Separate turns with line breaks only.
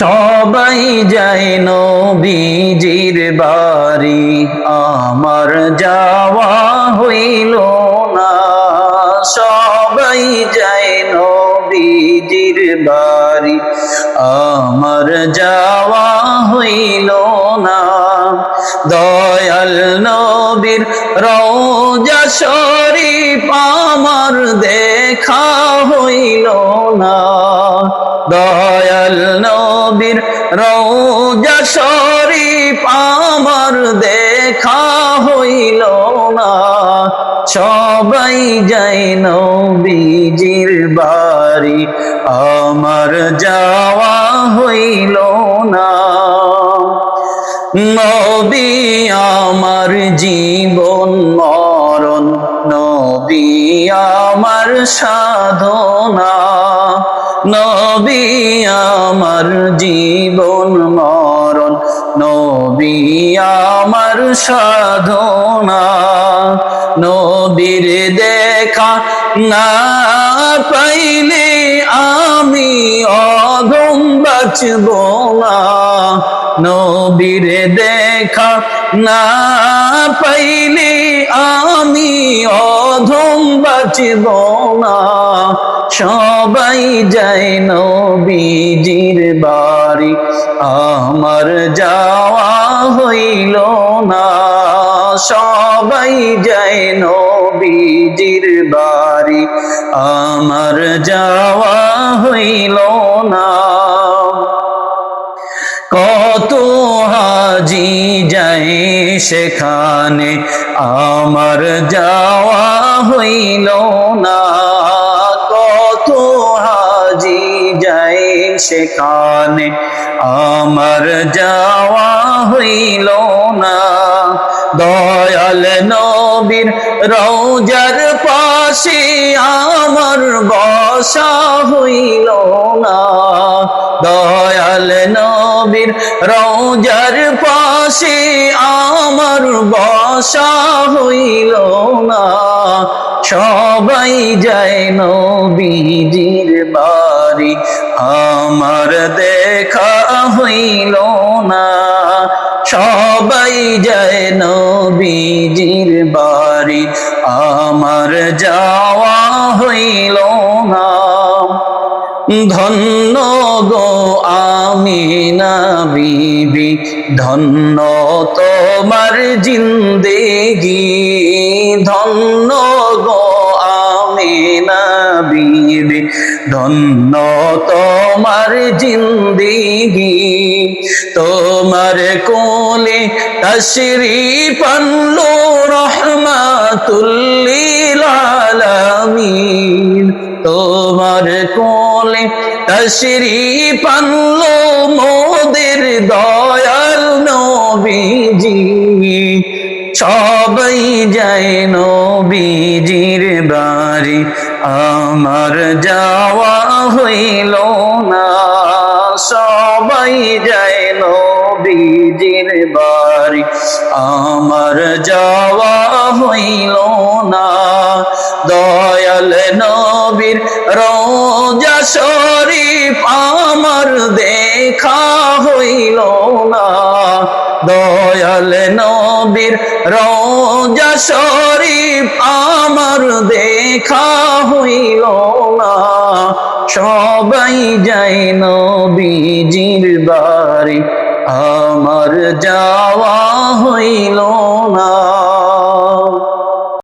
সবাই যায় নবীজির বাড়ি, আমার যাওয়া হইল না। সবাই যায় নবীজির বাড়ি, আমার যাওয়া হইল না। দয়াল নবীর রওজা শরীফ আমার দেখা হইল না। দয়াল নবীর রওজা শরীফ আমার দেখা হইল না। সবাই যায় নবীজির বাড়ি, আমার যাওয়া হইল না। নবী আমার জীবন মরণ, নবী আমার সাধনা। নবী আমার জীবন মরণ, নবী আমার সাধনা। নবীর দেখা না পাইলে আমি অধম বাঁচব না। নবীর দেখা না পাইলে আমি অধম বাঁচব না। সবাই যায় নবীজির বাড়ি, আমার যাওয়া হইল না। সবাই যায় নবীজির বাড়ি, আমার যাওয়া হইল না। কত হাজি যায় সেখানে, আমার যাওয়া হইল না। কত হাজি যায় সেখানে, আমার যাওয়া হইল না। দয়াল নবীর রওজার পাশে আমার বসা হইল না। দয়াল নবীর রওজার পাশে আমার বসা হইল না। সবাই যায় নবীজির বাড়ি, আমার দেখা হইল না। সবাই যায় নবীজির বাড়ি, আমার যাওয়া হইল না। ধন্য গো আমিনা বিবি, ধন্য তোমার জিন্দেগি। ধন্য গো আমিনা বিবি, ধন্য তোমার জিন্দেগি। তোমার কোলে তশরীফ আনলো রহমাতুল লিল আলামিন। তোমার কোলে তশরীফ আনলো মোদের দয়াল নবীজি। সবাই যায় নবীজির বাড়ি, আমার যাওয়া হইল না। সবাই যায় নবীজির বাড়ি, আমার যাওয়া হইল না। দয়াল নবীর রওজা শরীফ আমার দেখা হইল না। দয়াল নবীর রওজা শরীফ আমার দেখা হইল না। সবাই যায় নবীজির বাড়ি, আমার যাওয়া হইল না।